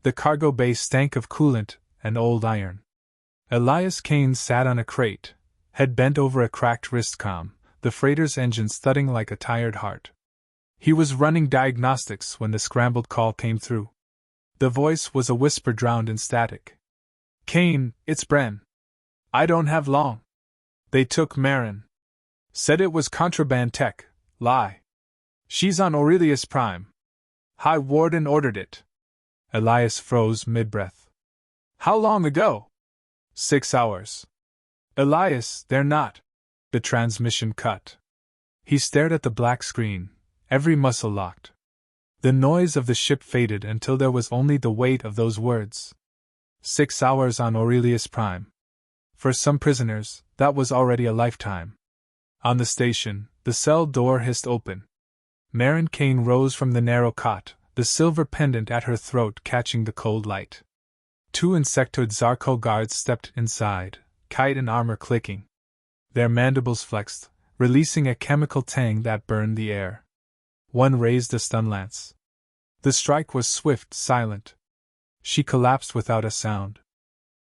The cargo bay stank of coolant and old iron. Elias Kane sat on a crate, head bent over a cracked wristcom, the freighter's engine thudding like a tired heart. He was running diagnostics when the scrambled call came through. The voice was a whisper drowned in static. "Kane, it's Bren. I don't have long. They took Marin. Said it was contraband tech. Lie. She's on Aurelius Prime. High Warden ordered it." Elias froze mid-breath. "How long ago?" 6 hours. "Elias, they're not." The transmission cut. He stared at the black screen, every muscle locked. The noise of the ship faded until there was only the weight of those words. 6 hours on Aurelius Prime. For some prisoners, that was already a lifetime. On the station, the cell door hissed open. Marin Kane rose from the narrow cot, the silver pendant at her throat catching the cold light. 2 insectoid Zarko guards stepped inside, kite and armor clicking. Their mandibles flexed, releasing a chemical tang that burned the air. One raised a stun lance. The strike was swift, silent. She collapsed without a sound.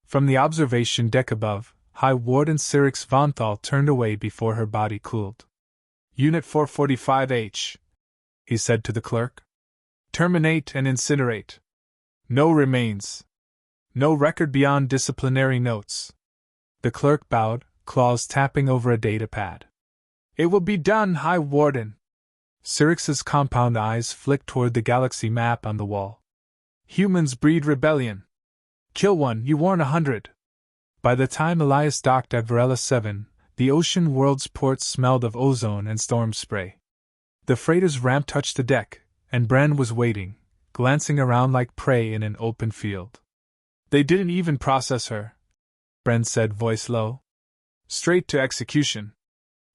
From the observation deck above, High Warden Cyrix Vonthal turned away before her body cooled. "Unit 445H," he said to the clerk. "Terminate and incinerate. No remains. No record beyond disciplinary notes." The clerk bowed, claws tapping over a data pad. "It will be done, High Warden." Cyrix's compound eyes flicked toward the galaxy map on the wall. "Humans breed rebellion. Kill one, you warn 100. By the time Elias docked at Varela 7, the ocean world's ports smelled of ozone and storm spray. The freighter's ramp touched the deck, and Bren was waiting, glancing around like prey in an open field. "They didn't even process her," Bren said, voice low. "Straight to execution."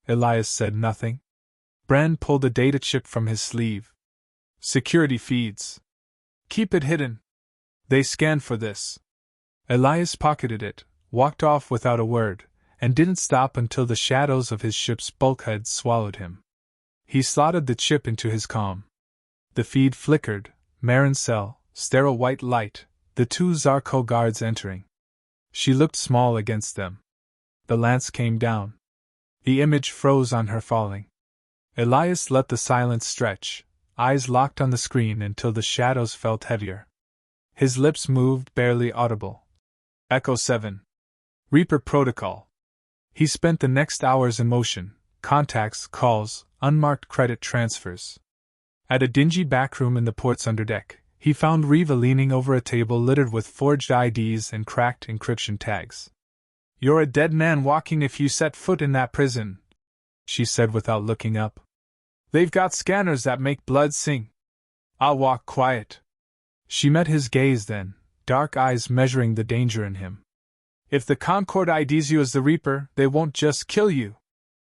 Elias said nothing. Bren pulled a data chip from his sleeve. "Security feeds. Keep it hidden. They scanned for this." Elias pocketed it, walked off without a word, and didn't stop until the shadows of his ship's bulkhead swallowed him. He slotted the chip into his comm. The feed flickered, Marin's cell, sterile white light, the 2 Zarko guards entering. She looked small against them. The lance came down. The image froze on her falling. Elias let the silence stretch, eyes locked on the screen until the shadows felt heavier. His lips moved, barely audible. Echo 7. Reaper Protocol. He spent the next hours in motion, contacts, calls, unmarked credit transfers. At a dingy backroom in the port's underdeck, he found Riva leaning over a table littered with forged IDs and cracked encryption tags. "You're a dead man walking if you set foot in that prison," she said without looking up. "They've got scanners that make blood sing. I'll walk quiet." She met his gaze then, dark eyes measuring the danger in him. "If the Concord IDs you as the Reaper, they won't just kill you.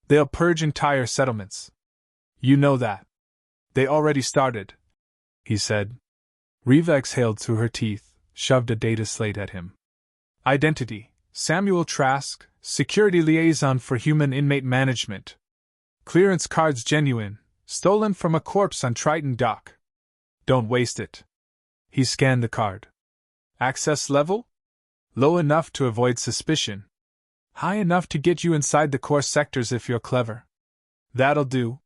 They'll purge entire settlements. You know that. They already started," he said. Riva exhaled through her teeth, shoved a data slate at him. "Identity: Samuel Trask, Security Liaison for Human Inmate Management. Clearance cards genuine, stolen from a corpse on Triton Dock. Don't waste it." He scanned the card. "Access level? Low enough to avoid suspicion. High enough to get you inside the core sectors if you're clever. That'll do."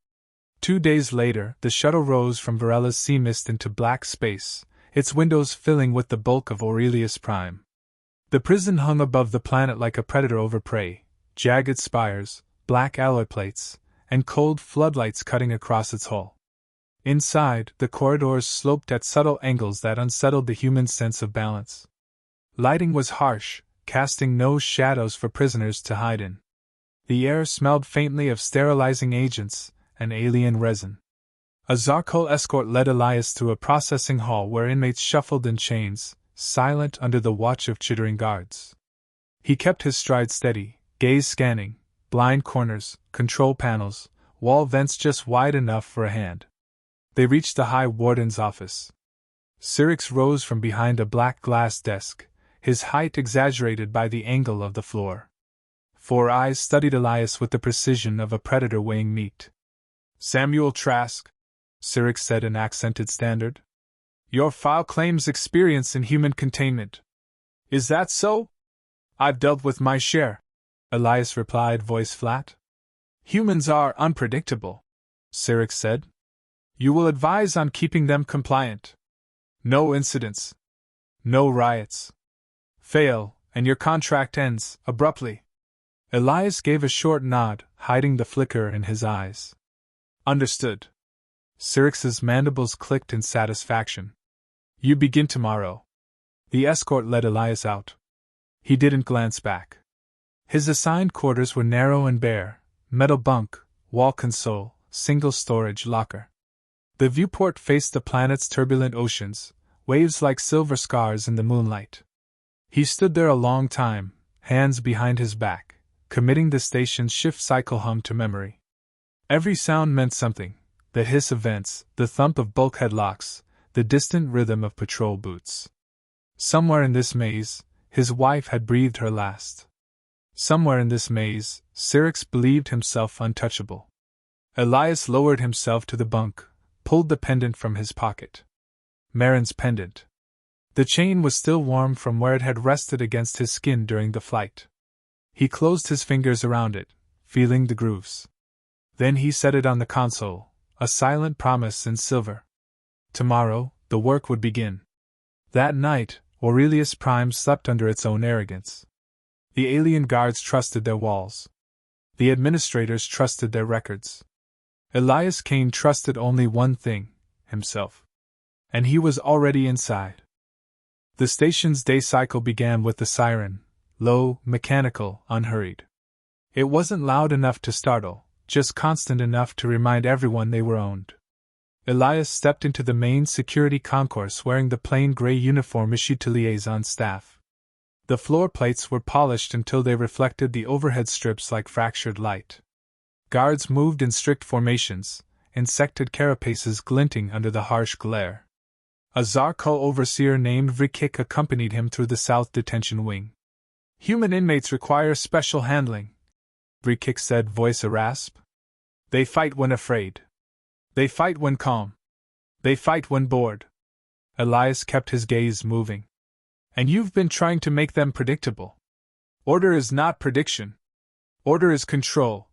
2 days later, the shuttle rose from Varela's sea mist into black space, its windows filling with the bulk of Aurelius Prime. The prison hung above the planet like a predator over prey, jagged spires, black alloy plates, and cold floodlights cutting across its hull. Inside, the corridors sloped at subtle angles that unsettled the human sense of balance. Lighting was harsh, casting no shadows for prisoners to hide in. The air smelled faintly of sterilizing agents and alien resin. A Zarko escort led Elias through a processing hall where inmates shuffled in chains, silent under the watch of chittering guards. He kept his stride steady, gaze scanning, blind corners, control panels, wall vents just wide enough for a hand. They reached the High Warden's office. Cyrix rose from behind a black glass desk, his height exaggerated by the angle of the floor. 4 eyes studied Elias with the precision of a predator weighing meat. "Samuel Trask," Cyrix said in accented standard. Your file claims experience in human containment. Is that so? I've dealt with my share, Elias replied, voice flat. Humans are unpredictable, Syrinx said. You will advise on keeping them compliant. No incidents. No riots. Fail, and your contract ends, abruptly. Elias gave a short nod, hiding the flicker in his eyes. Understood. Syrinx's mandibles clicked in satisfaction. You begin tomorrow. The escort led Elias out. He didn't glance back. His assigned quarters were narrow and bare: metal bunk, wall console, single storage locker. The viewport faced the planet's turbulent oceans, waves like silver scars in the moonlight. He stood there a long time, hands behind his back, committing the station's shift cycle hum to memory. Every sound meant something: the hiss of vents, the thump of bulkhead locks, the distant rhythm of patrol boots. Somewhere in this maze, his wife had breathed her last. Somewhere in this maze, Syrinx believed himself untouchable. Elias lowered himself to the bunk, pulled the pendant from his pocket. Marin's pendant. The chain was still warm from where it had rested against his skin during the flight. He closed his fingers around it, feeling the grooves. Then he set it on the console, a silent promise in silver. Tomorrow, the work would begin. That night, Aurelius Prime slept under its own arrogance. The alien guards trusted their walls. The administrators trusted their records. Elias Kane trusted only one thing: himself. And he was already inside. The station's day cycle began with the siren, low, mechanical, unhurried. It wasn't loud enough to startle, just constant enough to remind everyone they were owned. Elias stepped into the main security concourse wearing the plain gray uniform issued to liaison staff. The floor plates were polished until they reflected the overhead strips like fractured light. Guards moved in strict formations, insected carapaces glinting under the harsh glare. A Zarko overseer named Vrikik accompanied him through the South Detention Wing. Human inmates require special handling, Vrikik said, voice a rasp. They fight when afraid. They fight when calm. They fight when bored. Elias kept his gaze moving. And you've been trying to make them predictable. Order is not prediction. Order is control,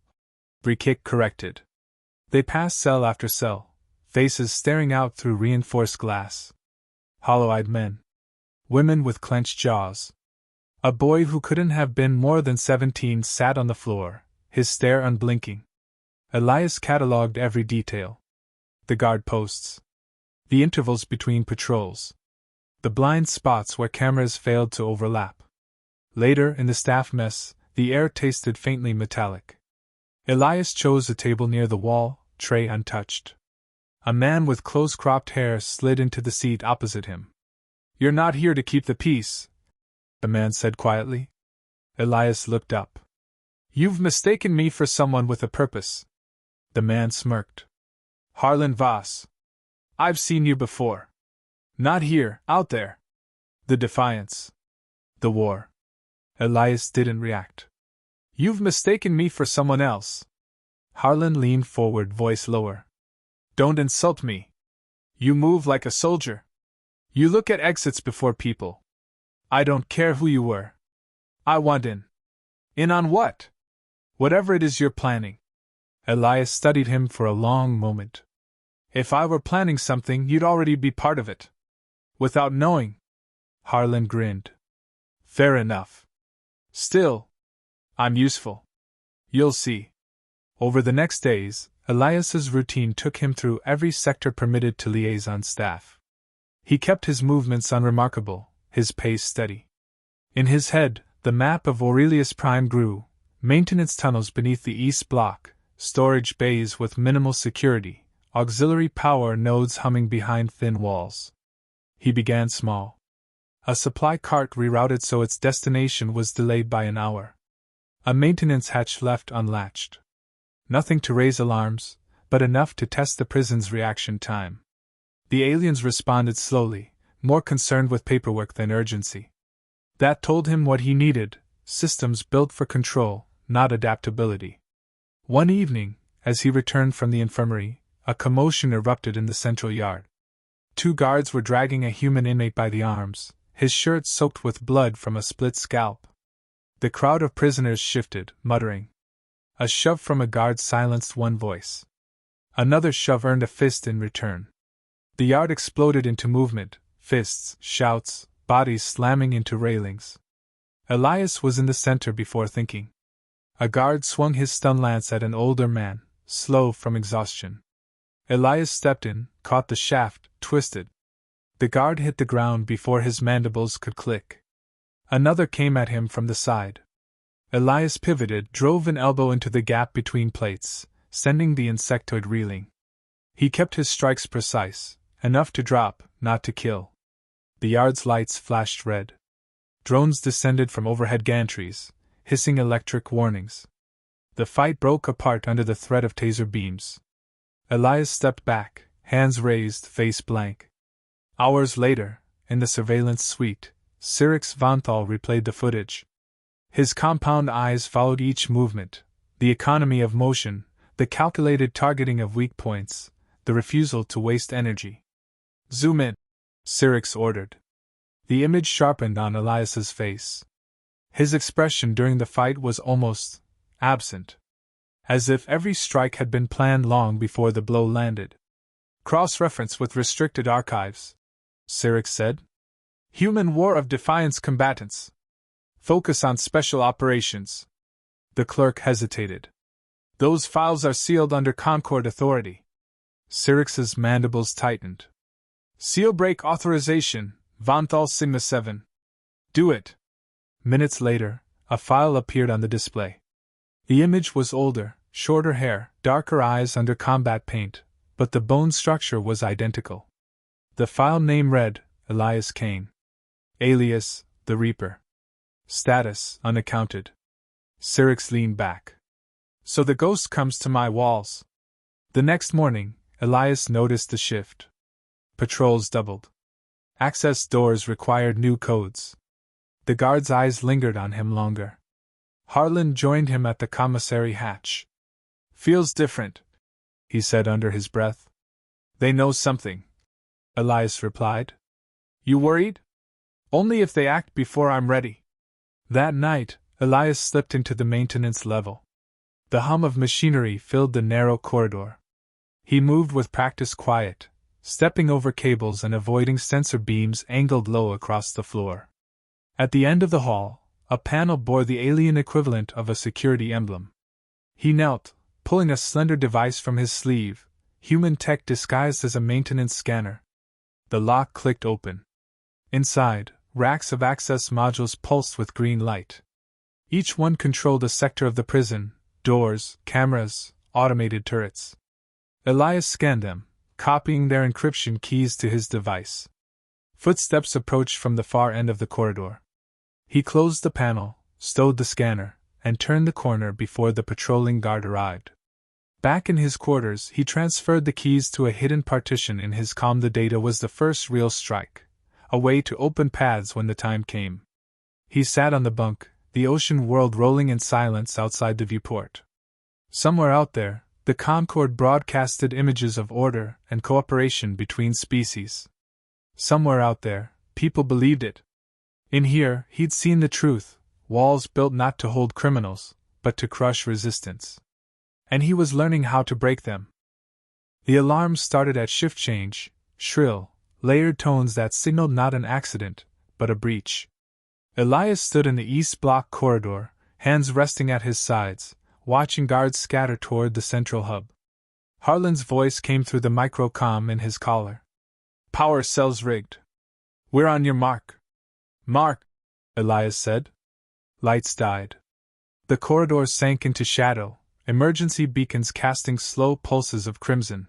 Vrikik corrected. They passed cell after cell, faces staring out through reinforced glass. Hollow-eyed men. Women with clenched jaws. A boy who couldn't have been more than 17 sat on the floor, his stare unblinking. Elias catalogued every detail. The guard posts. The intervals between patrols. The blind spots where cameras failed to overlap. Later, in the staff mess, the air tasted faintly metallic. Elias chose a table near the wall, tray untouched. A man with close-cropped hair slid into the seat opposite him. You're not here to keep the peace, the man said quietly. Elias looked up. You've mistaken me for someone with a purpose. The man smirked. Harlan Voss. I've seen you before. Not here, out there. The defiance. The war. Elias didn't react. You've mistaken me for someone else. Harlan leaned forward, voice lower. Don't insult me. You move like a soldier. You look at exits before people. I don't care who you were. I want in. In on what? Whatever it is you're planning. Elias studied him for a long moment. If I were planning something, you'd already be part of it. Without knowing. Harlan grinned. Fair enough. Still, I'm useful. You'll see. Over the next days, Elias's routine took him through every sector permitted to liaison staff. He kept his movements unremarkable, his pace steady. In his head, the map of Aurelius Prime grew: maintenance tunnels beneath the east block, storage bays with minimal security, auxiliary power nodes humming behind thin walls. He began small. A supply cart rerouted so its destination was delayed by an hour. A maintenance hatch left unlatched. Nothing to raise alarms, but enough to test the prison's reaction time. The aliens responded slowly, more concerned with paperwork than urgency. That told him what he needed: systems built for control, not adaptability. One evening, as he returned from the infirmary, a commotion erupted in the central yard. 2 guards were dragging a human inmate by the arms, his shirt soaked with blood from a split scalp. The crowd of prisoners shifted, muttering. A shove from a guard silenced one voice. Another shove earned a fist in return. The yard exploded into movement, fists, shouts, bodies slamming into railings. Elias was in the center before thinking. A guard swung his stun lance at an older man, slow from exhaustion. Elias stepped in, caught the shaft, twisted. The guard hit the ground before his mandibles could click. Another came at him from the side. Elias pivoted, drove an elbow into the gap between plates, sending the insectoid reeling. He kept his strikes precise, enough to drop, not to kill. The yard's lights flashed red. Drones descended from overhead gantries, hissing electric warnings. The fight broke apart under the threat of taser beams. Elias stepped back, hands raised, face blank. Hours later, in the surveillance suite, Cyrix Vonthal replayed the footage. His compound eyes followed each movement, the economy of motion, the calculated targeting of weak points, the refusal to waste energy. Zoom in, Cyrix ordered. The image sharpened on Elias's face. His expression during the fight was almost absent, as if every strike had been planned long before the blow landed. Cross-reference with restricted archives, Cyrix said. Human War of Defiance combatants. Focus on special operations. The clerk hesitated. Those files are sealed under Concord authority. Cyrix's mandibles tightened. Seal break authorization, Vonthal Sigma 7. Do it. Minutes later, a file appeared on the display. The image was older, shorter hair, darker eyes under combat paint, but the bone structure was identical. The file name read, Elias Kane. Alias, The Reaper. Status, unaccounted. Cyrix leaned back. So the ghost comes to my walls. The next morning, Elias noticed the shift. Patrols doubled. Access doors required new codes. The guard's eyes lingered on him longer. Harlan joined him at the commissary hatch. Feels different, he said under his breath. They know something, Elias replied. You worried? Only if they act before I'm ready. That night, Elias slipped into the maintenance level. The hum of machinery filled the narrow corridor. He moved with practiced quiet, stepping over cables and avoiding sensor beams angled low across the floor. At the end of the hall, a panel bore the alien equivalent of a security emblem. He knelt, pulling a slender device from his sleeve, human tech disguised as a maintenance scanner. The lock clicked open. Inside, racks of access modules pulsed with green light. Each one controlled a sector of the prison: doors, cameras, automated turrets. Elias scanned them, copying their encryption keys to his device. Footsteps approached from the far end of the corridor. He closed the panel, stowed the scanner, and turned the corner before the patrolling guard arrived. Back in his quarters, he transferred the keys to a hidden partition in his comm. The data was the first real strike, a way to open paths when the time came. He sat on the bunk, the ocean world rolling in silence outside the viewport. Somewhere out there, the Concord broadcasted images of order and cooperation between species. Somewhere out there, people believed it. In here, he'd seen the truth: walls built not to hold criminals, but to crush resistance. And he was learning how to break them. The alarms started at shift change, shrill, layered tones that signaled not an accident, but a breach. Elias stood in the East Block corridor, hands resting at his sides, watching guards scatter toward the central hub. Harlan's voice came through the microcom in his collar. Power cells rigged. We're on your mark. Mark, Elias said. Lights died. The corridor sank into shadow, emergency beacons casting slow pulses of crimson.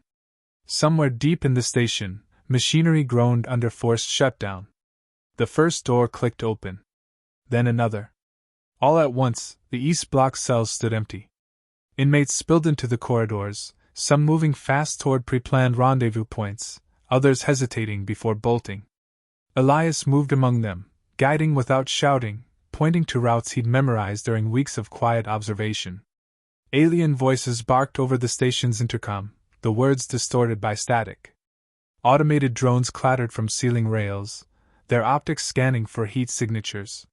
Somewhere deep in the station, machinery groaned under forced shutdown. The first door clicked open. Then another. All at once, the East Block cells stood empty. Inmates spilled into the corridors, some moving fast toward pre-planned rendezvous points, others hesitating before bolting. Elias moved among them, guiding without shouting, pointing to routes he'd memorized during weeks of quiet observation. Alien voices barked over the station's intercom, the words distorted by static. Automated drones clattered from ceiling rails, their optics scanning for heat signatures.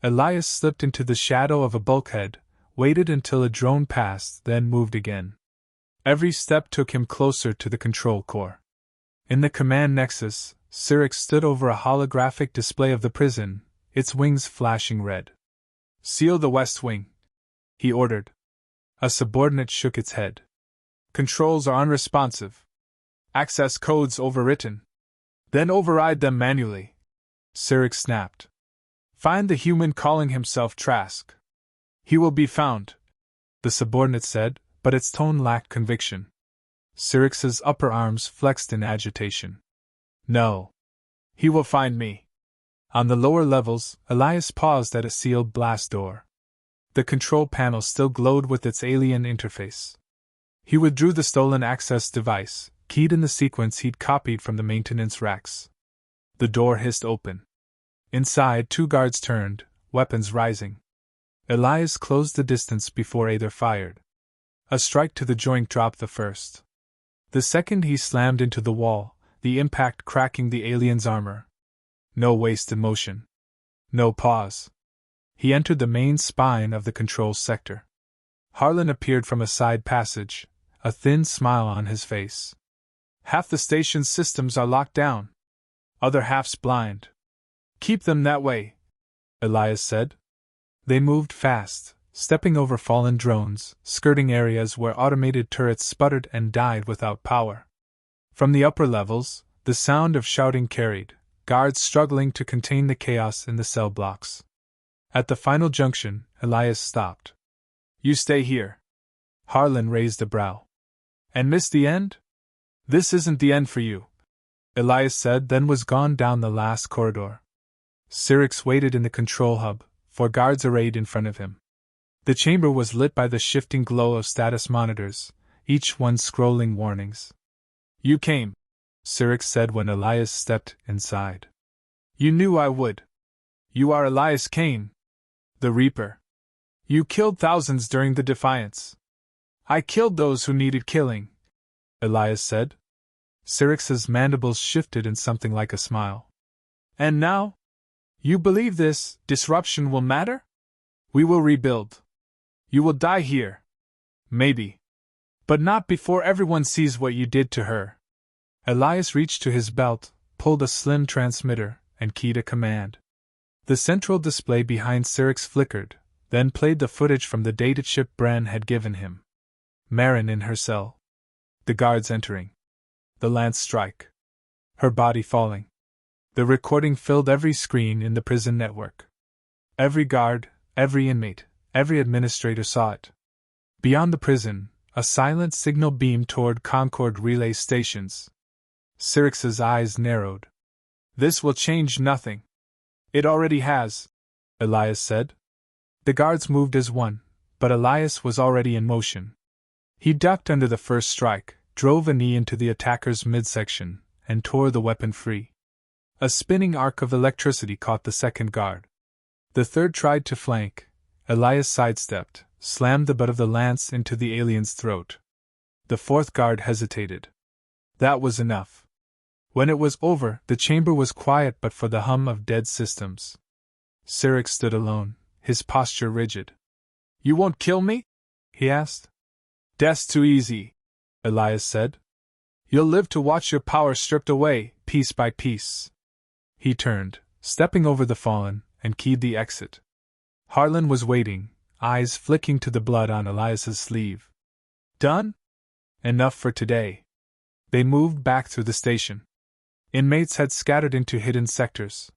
Elias slipped into the shadow of a bulkhead, waited until a drone passed, then moved again. Every step took him closer to the control core. In the command nexus, Syrinx stood over a holographic display of the prison, its wings flashing red. "Seal the west wing," he ordered. A subordinate shook its head. "Controls are unresponsive. Access codes overwritten." "Then override them manually," Syrinx snapped. "Find the human calling himself Trask." "He will be found," the subordinate said, but its tone lacked conviction. Syrinx's upper arms flexed in agitation. "No. He will find me." On the lower levels, Elias paused at a sealed blast door. The control panel still glowed with its alien interface. He withdrew the stolen access device, keyed in the sequence he'd copied from the maintenance racks. The door hissed open. Inside, 2 guards turned, weapons rising. Elias closed the distance before either fired. A strike to the joint dropped the first. The second he slammed into the wall, the impact cracking the alien's armor. No wasted motion. No pause. He entered the main spine of the control sector. Harlan appeared from a side passage, a thin smile on his face. "Half the station's systems are locked down. Other half's blind." "Keep them that way," Elias said. They moved fast, stepping over fallen drones, skirting areas where automated turrets sputtered and died without power. From the upper levels, the sound of shouting carried, guards struggling to contain the chaos in the cell blocks. At the final junction, Elias stopped. "You stay here." Harlan raised a brow. "And miss the end?" "This isn't the end for you," Elias said, then was gone down the last corridor. Syrinx waited in the control hub, 4 guards arrayed in front of him. The chamber was lit by the shifting glow of status monitors, each one scrolling warnings. "You came," Syrinx said when Elias stepped inside. "You knew I would. You are Elias Kane, the Reaper. You killed thousands during the Defiance." "I killed those who needed killing," Elias said. Syrinx's mandibles shifted in something like a smile. "And now? You believe this disruption will matter? We will rebuild. You will die here. Maybe. But not before everyone sees what you did to her." Elias reached to his belt, pulled a slim transmitter, and keyed a command. The central display behind Syrinx flickered, then played the footage from the datachip Bren had given him. Marin in her cell. The guards entering. The lance strike. Her body falling. The recording filled every screen in the prison network. Every guard, every inmate, every administrator saw it. Beyond the prison, a silent signal beamed toward Concord relay stations. Syrinx's eyes narrowed. "This will change nothing." "It already has," Elias said. The guards moved as one, but Elias was already in motion. He ducked under the first strike, drove a knee into the attacker's midsection, and tore the weapon free. A spinning arc of electricity caught the second guard. The third tried to flank. Elias sidestepped, slammed the butt of the lance into the alien's throat. The fourth guard hesitated. That was enough. When it was over, the chamber was quiet but for the hum of dead systems. Syrinx stood alone, his posture rigid. "You won't kill me?" he asked. "Death's too easy," Elias said. "You'll live to watch your power stripped away, piece by piece." He turned, stepping over the fallen, and keyed the exit. Harlan was waiting, eyes flicking to the blood on Elias's sleeve. "Done? Enough for today." They moved back through the station. Inmates had scattered into hidden sectors.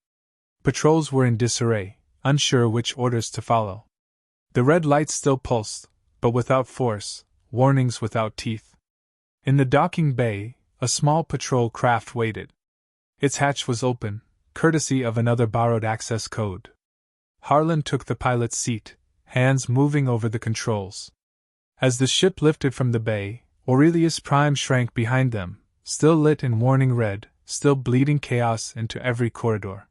Patrols were in disarray, unsure which orders to follow. The red light still pulsed, but without force, warnings without teeth. In the docking bay, a small patrol craft waited. Its hatch was open, courtesy of another borrowed access code. Harlan took the pilot's seat, hands moving over the controls. As the ship lifted from the bay, Aurelius Prime shrank behind them, still lit in warning red, still bleeding chaos into every corridor.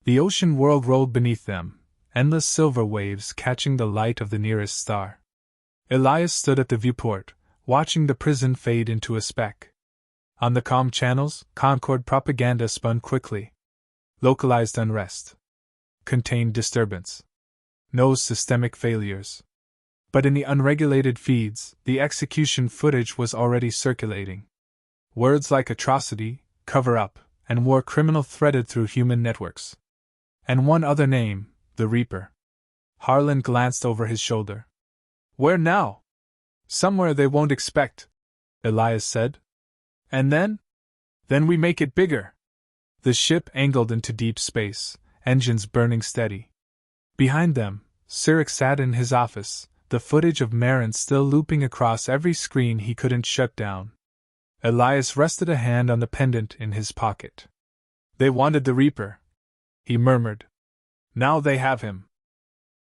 The ocean world rolled beneath them, endless silver waves catching the light of the nearest star. Elias stood at the viewport, watching the prison fade into a speck. On the comm channels, Concord propaganda spun quickly. Localized unrest. Contained disturbance. No systemic failures. But in the unregulated feeds, the execution footage was already circulating. Words like atrocity, cover-up, and war criminal threaded through human networks. And one other name, the Reaper. Harlan glanced over his shoulder. Where now? Somewhere they won't expect, Elias said. And then? Then we make it bigger. The ship angled into deep space, engines burning steady. Behind them, Cyric sat in his office, the footage of Marin still looping across every screen he couldn't shut down. Elias rested a hand on the pendant in his pocket. They wanted the Reaper, he murmured. Now they have him.